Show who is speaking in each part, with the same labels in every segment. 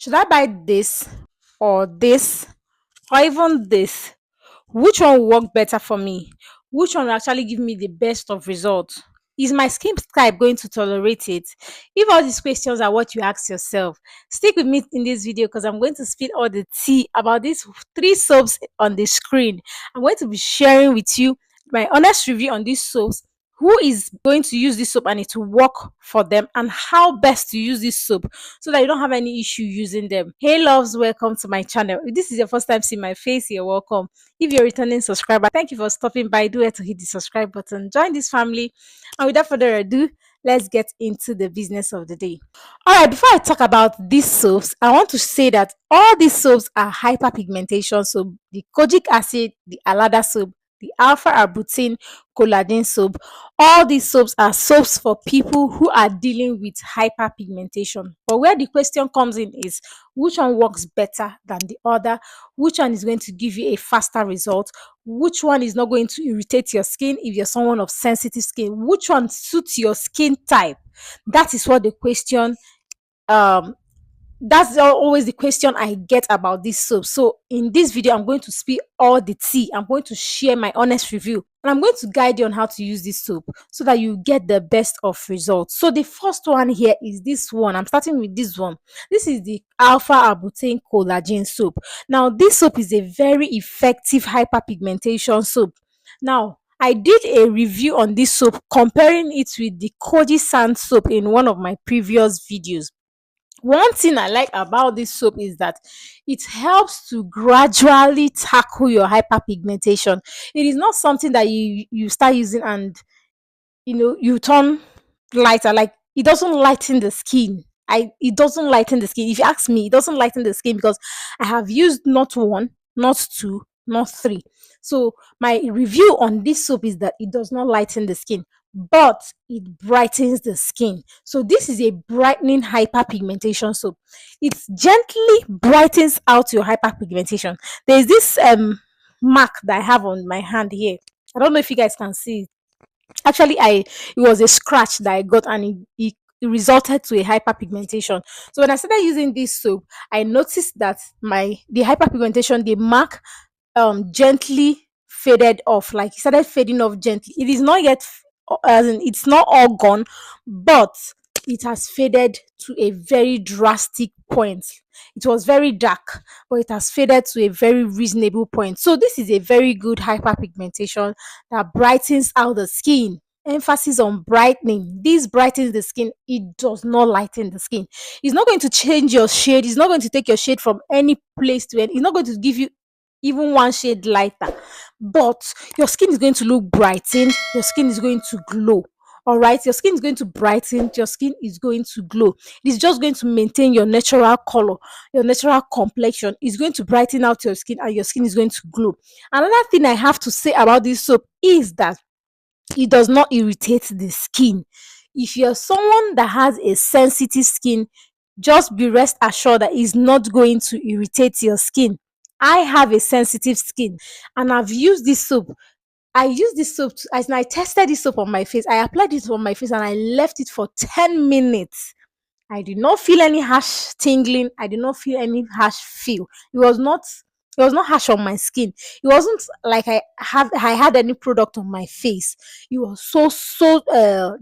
Speaker 1: Should I buy this or this or even this? Which one will work better for me? Which one will actually give me the best of results? Is my skin type going to tolerate it? If all these questions are what you ask yourself, stick with me in this video because I'm going to spill all the tea about these three soaps on the screen. I'm going to be sharing with you my honest review on these soaps, who is going to use this soap and it will work for them, and how best to use this soap so that you don't have any issue using them. Hey loves, welcome to my channel. If this is your first time seeing my face, you're welcome. If you're a returning subscriber, thank you for stopping by. Do it to hit the subscribe button. Join this family. And without further ado, let's get into the business of the day. All right, before I talk about these soaps, I want to say that all these soaps are hyperpigmentation. So the kojic acid, the Alada soap, the alpha arbutin collagen soap, all these soaps are soaps for people who are dealing with hyperpigmentation. But where the question comes in is which one works better than the other, which one is going to give you a faster result, which one is not going to irritate your skin if you're someone of sensitive skin, which one suits your skin type. That is what the question um that's always the question I get about this soap. So in this video, I'm going to spill all the tea. I'm going to share my honest review, and I'm going to guide you on how to use this soap so that you get the best of results. So the first one here is this one. I'm starting with this one. This is the Alpha Arbutin Collagen soap. Now, this soap is a very effective hyperpigmentation soap. Now, I did a review on this soap comparing it with the Kojie San soap in one of my previous videos. One thing I like about this soap is that it helps to gradually tackle your hyperpigmentation. It is not something that you start using and you turn lighter. Like, it doesn't lighten the skin. It doesn't lighten the skin. If you ask me, it doesn't lighten the skin because I have used not one, not two, not three. So my review on this soap is that it does not lighten the skin, but it brightens the skin. So this is a brightening hyperpigmentation soap. It gently brightens out your hyperpigmentation. There's this mark that I have on my hand here. I don't know if you guys can see it. Actually, it was a scratch that I got, and it resulted to a hyperpigmentation. So when I started using this soap, I noticed that the hyperpigmentation, the mark, gently faded off. Like, it started fading off gently. It is not yet as in it's not all gone, but it has faded to a very drastic point. It was very dark, but it has faded to a very reasonable point. So this is a very good hyperpigmentation that brightens out the skin. Emphasis on brightening. This brightens the skin. It does not lighten the skin. It's not going to change your shade. It's not going to take your shade from any place to any. It's not going to give you even one shade lighter, but your skin is going to look brightened. Your skin is going to glow. All right, your skin is going to brighten, your skin is going to glow. It is just going to maintain your natural color, your natural complexion. It's going to brighten out your skin, and your skin is going to glow. Another thing I have to say about this soap is that it does not irritate the skin. If you're someone that has a sensitive skin, just be rest assured that it's not going to irritate your skin. I have a sensitive skin, and I've used this soap. I used this soap as I tested this soap on my face. I applied it on my face and I left it for 10 minutes. I did not feel any harsh tingling. I did not feel any harsh feel. It was not harsh on my skin. It wasn't like I had any product on my face. It was so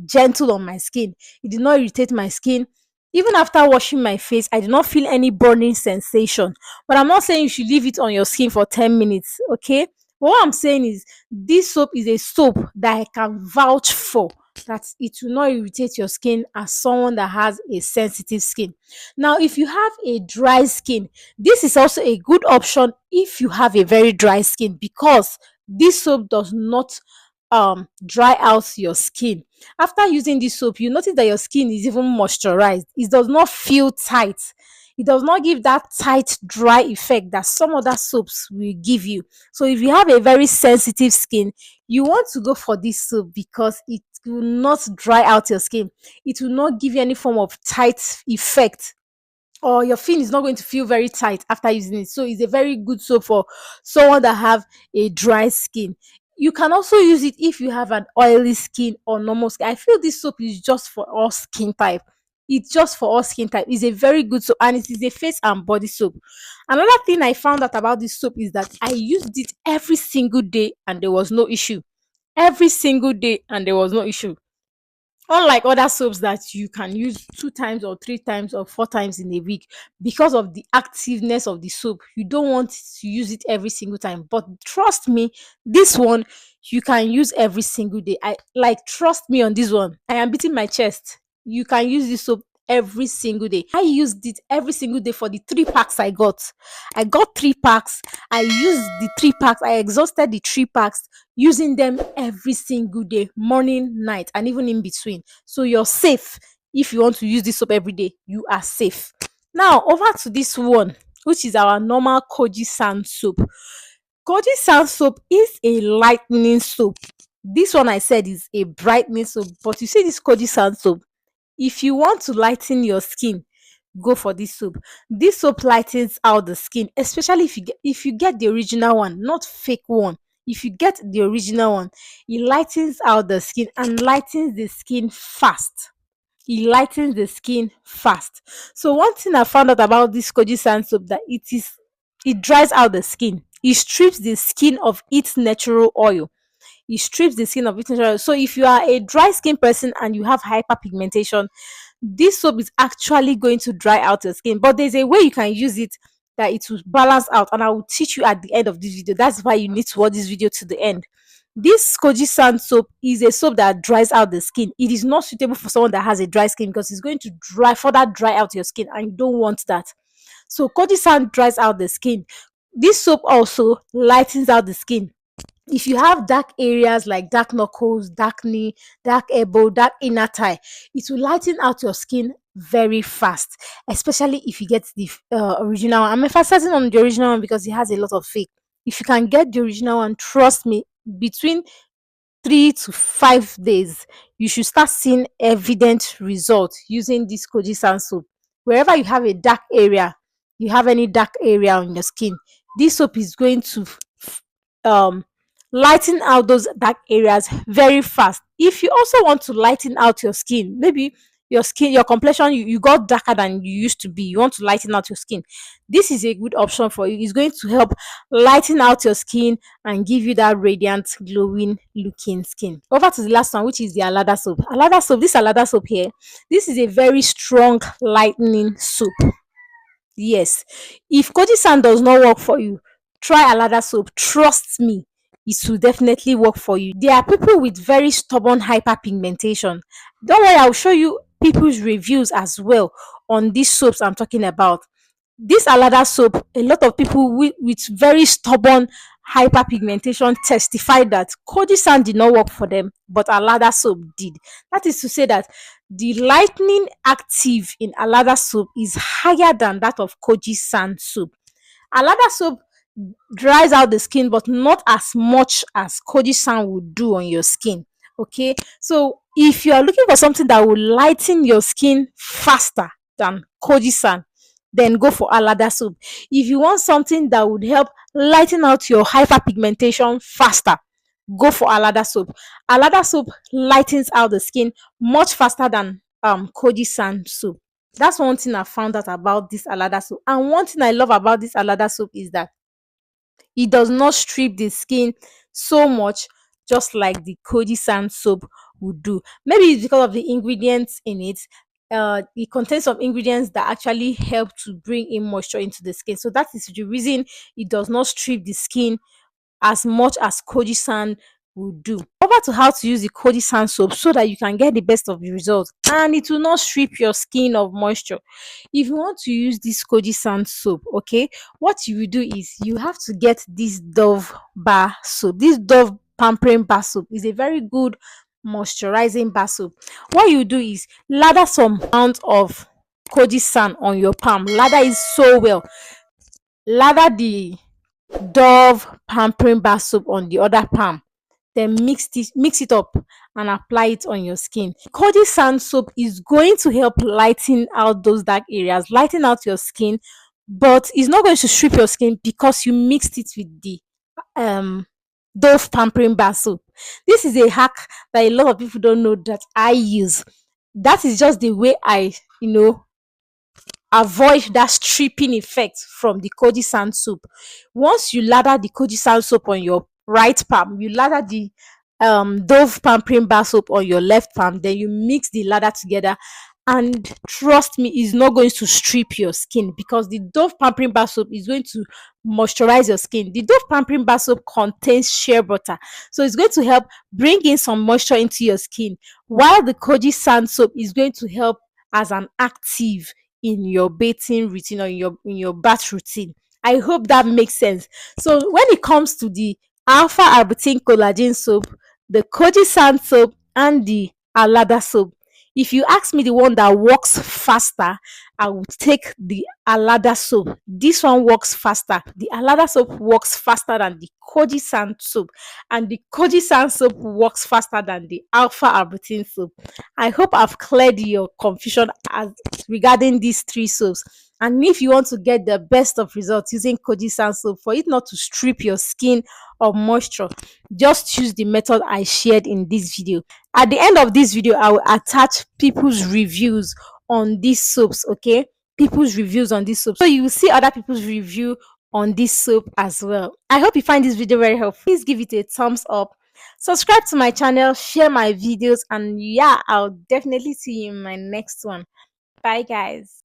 Speaker 1: gentle on my skin. It did not irritate my skin. Even after washing my face, I did not feel any burning sensation. But I'm not saying you should leave it on your skin for 10 minutes, okay? But what I'm saying is this soap is a soap that I can vouch for, that it will not irritate your skin as someone that has a sensitive skin. Now, if you have a dry skin, this is also a good option if you have a very dry skin, because this soap does not dry out your skin. After using this soap, you notice that your skin is even moisturized. It does not feel tight. It does not give that tight, dry effect that some other soaps will give you. So if you have a very sensitive skin, you want to go for this soap because it will not dry out your skin. It will not give you any form of tight effect, or your skin is not going to feel very tight after using it. So it's a very good soap for someone that have a dry skin. You can also use it if you have an oily skin or normal skin. I feel this soap is just for all skin type. It's just for all skin type. It's a very good soap, and it is a face and body soap. Another thing I found out about this soap is that I used it every single day and there was no issue. Every single day and there was no issue. Unlike other soaps that you can use 2 times or 3 times or 4 times in a week, because of the activeness of the soap, you don't want to use it every single time. But trust me, this one you can use every single day. I like, trust me on this one. I am beating my chest. You can use this soap every single day. I used it every single day for the 3 packs I got. I got 3 packs. I used the 3 packs. I exhausted the 3 packs using them every single day, morning, night, and even in between. So you're safe. If you want to use this soap every day, you are safe. Now over to this one, which is our normal Kojie San Soap. Kojie San Soap is a lightening soap. This one I said is a brightening soap, but you see this Kojie San Soap, if you want to lighten your skin, go for this soap. This soap lightens out the skin, especially if you get the original one, not fake one. If you get the original one, it lightens out the skin and lightens the skin fast. It lightens the skin fast. So one thing I found out about this Kojie San soap, that it dries out the skin. It strips the skin of its natural oil. It strips the skin of its natural oil. So if you are a dry skin person and you have hyperpigmentation, this soap is actually going to dry out your skin. But there's a way you can use it that it will balance out, and I will teach you at the end of this video. That's why you need to watch this video to the end. This Kojie San soap is a soap that dries out the skin. It is not suitable for someone that has a dry skin, because it's going to further dry out your skin, and you don't want that. So Kojie San dries out the skin. This soap also lightens out the skin. If you have dark areas like dark knuckles, dark knee, dark elbow, dark inner thigh, it will lighten out your skin very fast, especially if you get the original one. I'm emphasizing on the original one because it has a lot of fake. If you can get the original one, trust me, between 3 to 5 days, you should start seeing evident results using this Kojie San soap. Wherever you have a dark area, you have any dark area on your skin, this soap is going to um lighten out those dark areas very fast. If you also want to lighten out your skin, maybe your complexion, you got darker than you used to be, you want to lighten out your skin, this is a good option for you. It's going to help lighten out your skin and give you that radiant, glowing looking skin. Over to the last one, which is the Alada soap. Alada soap, this Alada soap here, this is a very strong lightening soap. Yes, if Kojie San does not work for you, try Alada soap. Trust me, it will definitely work for you. There are people with very stubborn hyperpigmentation. Don't worry, I'll show you people's reviews as well on these soaps I'm talking about. This Alada soap, a lot of people with very stubborn hyperpigmentation testified that Kojie San did not work for them, but Alada soap did. That is to say that the lightening active in Alada soap is higher than that of Kojie San soap. Alada soap dries out the skin, but not as much as Kojie San would do on your skin. Okay, so if you are looking for something that will lighten your skin faster than Kojie San, then go for Alada soap. If you want something that would help lighten out your hyperpigmentation faster, go for Alada soap. Alada soap lightens out the skin much faster than Kojie San soap. That's one thing I found out about this Alada soap. And one thing I love about this Alada soap is that it does not strip the skin so much, just like the Kojie San soap would do. Maybe it's because of the ingredients in it. It contains some ingredients that actually help to bring in moisture into the skin. So that is the reason it does not strip the skin as much as Kojie San will do. Over to how to use the Kojie San soap so that you can get the best of the results and it will not strip your skin of moisture. If you want to use this Kojie San soap, okay, what you will do is you have to get this Dove bar soap. This Dove pampering bar soap is a very good moisturizing bar soap. What you do is lather some amount of Kojie San on your palm. Lather it so well. Lather the Dove pampering bar soap on the other palm, then mix it up and apply it on your skin. Kojie San soap is going to help lighten out those dark areas, lighten out your skin, but it's not going to strip your skin because you mixed it with the Dove pampering bar soap. This is a hack that a lot of people don't know that I use. That is just the way I you know, avoid that stripping effect from the Kojie San Soap. Once you lather the Kojie San Soap on your right palm, you lather the Dove pampering bar soap on your left palm, then you mix the lather together, and trust me, it's not going to strip your skin, because the Dove pampering bar soap is going to moisturize your skin. The Dove pampering bar soap contains shea butter, so it's going to help bring in some moisture into your skin, while the Kojie San Soap is going to help as an active in your bathing routine, or in your bath routine. I hope that makes sense. So when it comes to the Alpha Arbutin Collagen soap, the Kojie San soap, and the Alada soap, if you ask me the one that works faster, I would take the Alada soap. This one works faster. The Alada soap works faster than the Kojie San soap, and the Kojie San soap works faster than the Alpha Arbutin soap. I hope I've cleared your confusion as regarding these three soaps. And if you want to get the best of results using Kojie San soap, for it not to strip your skin of moisture, just choose the method I shared in this video. At the end of this video, I will attach people's reviews on these soaps, okay? People's reviews on this soap. So you will see other people's review on this soap as well. I hope you find this video very helpful. Please give it a thumbs up. Subscribe to my channel, share my videos, and yeah, I'll definitely see you in my next one. Bye, guys.